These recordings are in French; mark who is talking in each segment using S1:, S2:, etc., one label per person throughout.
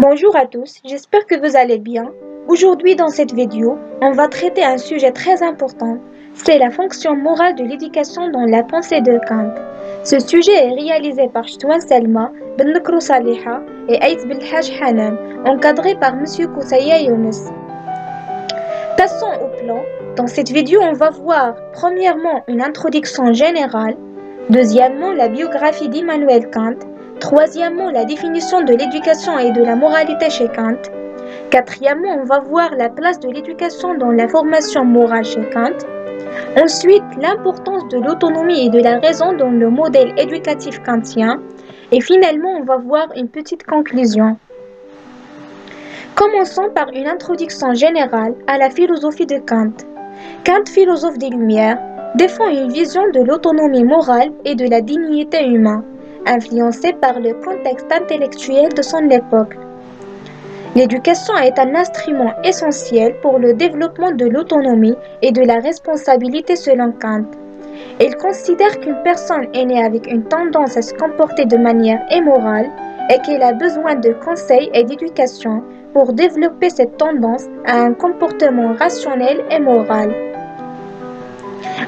S1: Bonjour à tous, j'espère que vous allez bien. Aujourd'hui dans cette vidéo, on va traiter un sujet très important. C'est la fonction morale de l'éducation dans la pensée de Kant. Ce sujet est réalisé par Chtoine Selma, Ben Nkrou Saliha et Aït Belhaj Hanan, encadré par M. Koussaya Younes. Passons au plan. Dans cette vidéo, on va voir premièrement une introduction générale, deuxièmement la biographie d'Immanuel Kant, troisièmement la définition de l'éducation et de la moralité chez Kant, quatrièmement on va voir la place de l'éducation dans la formation morale chez Kant, ensuite l'importance de l'autonomie et de la raison dans le modèle éducatif kantien, et finalement on va voir une petite conclusion. Commençons par une introduction générale à la philosophie de Kant. Kant, philosophe des Lumières, défend une vision de l'autonomie morale et de la dignité humaine, influencée par le contexte intellectuel de son époque. L'éducation est un instrument essentiel pour le développement de l'autonomie et de la responsabilité selon Kant. Il considère qu'une personne est née avec une tendance à se comporter de manière immorale et qu'elle a besoin de conseils et d'éducation pour développer cette tendance à un comportement rationnel et moral.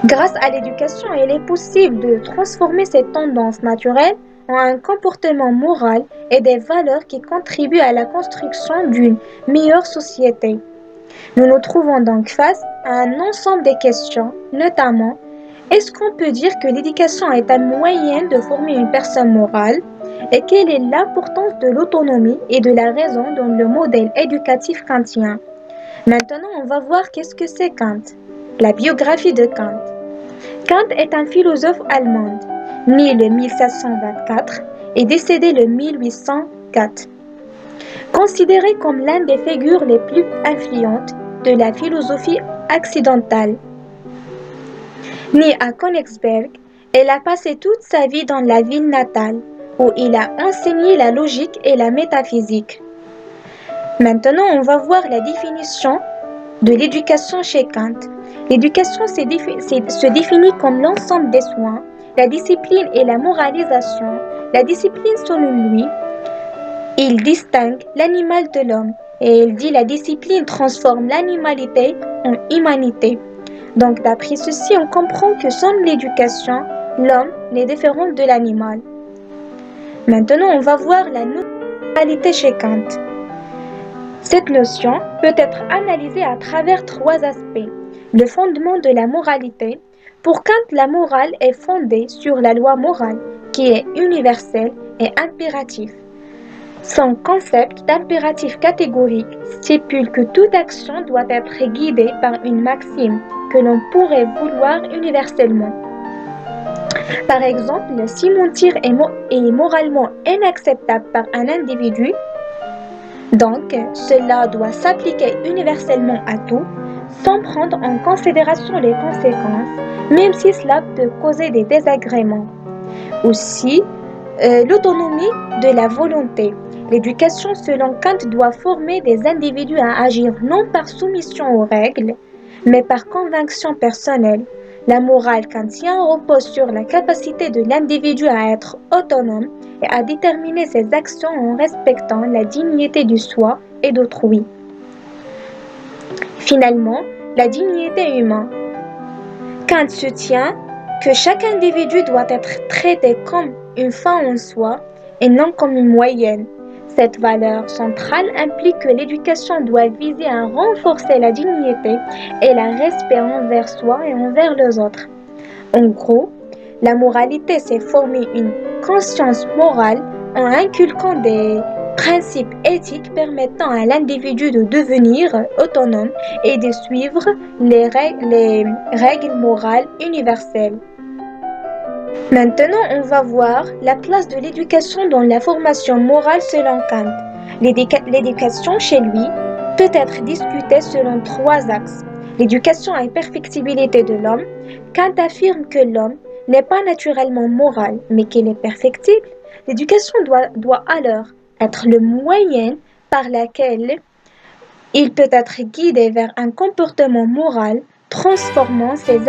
S1: Grâce à l'éducation, il est possible de transformer cette tendance naturelle en un comportement moral et des valeurs qui contribuent à la construction d'une meilleure société. Nous nous trouvons donc face à un ensemble de questions, notamment, est-ce qu'on peut dire que l'éducation est un moyen de former une personne morale? Et quelle est l'importance de l'autonomie et de la raison dans le modèle éducatif kantien? Maintenant, on va voir qu'est-ce que c'est Kant. La biographie de Kant. Kant est un philosophe allemand, né le 1724 et décédé le 1804. Considéré comme l'un des figures les plus influentes de la philosophie occidentale. Né à Königsberg, il a passé toute sa vie dans la ville natale, où il a enseigné la logique et la métaphysique. Maintenant, on va voir la définition de l'éducation chez Kant. L'éducation se définit comme l'ensemble des soins, la discipline et la moralisation. La discipline, selon lui, il distingue l'animal de l'homme et il dit la discipline transforme l'animalité en humanité. Donc d'après ceci, on comprend que sans l'éducation, l'homme est différent de l'animal. Maintenant, on va voir la moralité chez Kant. Cette notion peut être analysée à travers trois aspects. Le fondement de la moralité. Pour Kant, la morale est fondée sur la loi morale, qui est universelle et impérative. Son concept d'impératif catégorique stipule que toute action doit être guidée par une maxime que l'on pourrait vouloir universellement. Par exemple, si mentir est moralement inacceptable par un individu, donc cela doit s'appliquer universellement à tout, sans prendre en considération les conséquences, même si cela peut causer des désagréments. Aussi, l'autonomie de la volonté. L'éducation selon Kant doit former des individus à agir non par soumission aux règles, mais par conviction personnelle. La morale kantienne repose sur la capacité de l'individu à être autonome et à déterminer ses actions en respectant la dignité du soi et d'autrui. Finalement, la dignité humaine. Kant soutient que chaque individu doit être traité comme une fin en soi et non comme une moyenne. Cette valeur centrale implique que l'éducation doit viser à renforcer la dignité et le respect envers soi et envers les autres. En gros, la moralité, c'est former une conscience morale en inculquant des principes éthiques permettant à l'individu de devenir autonome et de suivre les règles morales universelles. Maintenant, on va voir la place de l'éducation dans la formation morale selon Kant. L'éducation chez lui peut être discutée selon trois axes. L'éducation et perfectibilité de l'homme. Kant affirme que l'homme n'est pas naturellement moral, mais qu'il est perfectible. L'éducation doit alors être le moyen par lequel il peut être guidé vers un comportement moral, transformant ses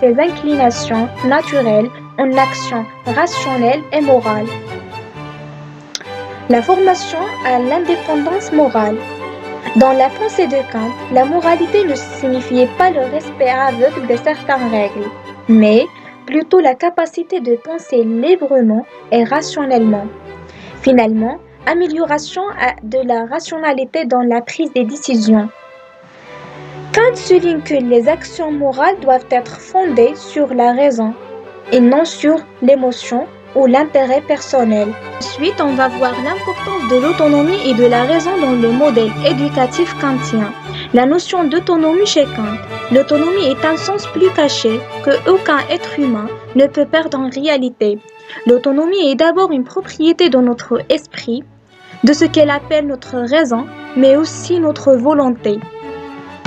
S1: inclinations naturelles en actions rationnelles et morales. La formation à l'indépendance morale. Dans la pensée de Kant, la moralité ne signifiait pas le respect aveugle de certaines règles, mais plutôt la capacité de penser librement et rationnellement. Finalement, amélioration de la rationalité dans la prise des décisions. Kant souligne que les actions morales doivent être fondées sur la raison et non sur l'émotion ou l'intérêt personnel. Ensuite, on va voir l'importance de l'autonomie et de la raison dans le modèle éducatif kantien. La notion d'autonomie chez Kant. L'autonomie est un sens plus caché que aucun être humain ne peut perdre en réalité. L'autonomie est d'abord une propriété de notre esprit, de ce qu'elle appelle notre raison, mais aussi notre volonté.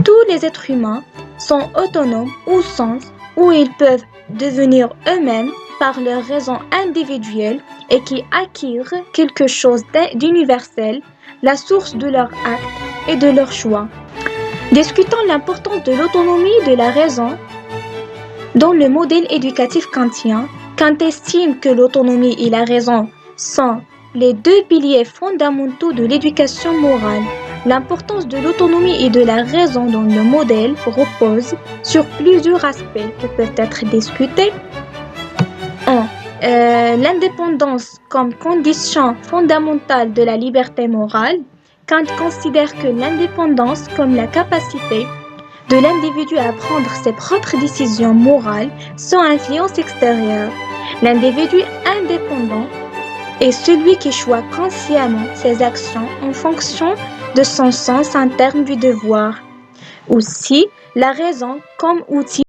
S1: Tous les êtres humains sont autonomes au sens où ils peuvent devenir eux-mêmes par leur raison individuelle et qui acquièrent quelque chose d'universel, la source de leurs actes et de leurs choix. Discutons l'importance de l'autonomie et de la raison dans le modèle éducatif kantien. Kant estime que l'autonomie et la raison sont les deux piliers fondamentaux de l'éducation morale. L'importance de l'autonomie et de la raison dans le modèle repose sur plusieurs aspects qui peuvent être discutés. 1. L'indépendance comme condition fondamentale de la liberté morale. Kant considère que l'indépendance comme la capacité de l'individu à prendre ses propres décisions morales sans influence extérieure. L'individu indépendant est celui qui choisit consciemment ses actions en fonction de son sens interne du devoir. Aussi, la raison comme outil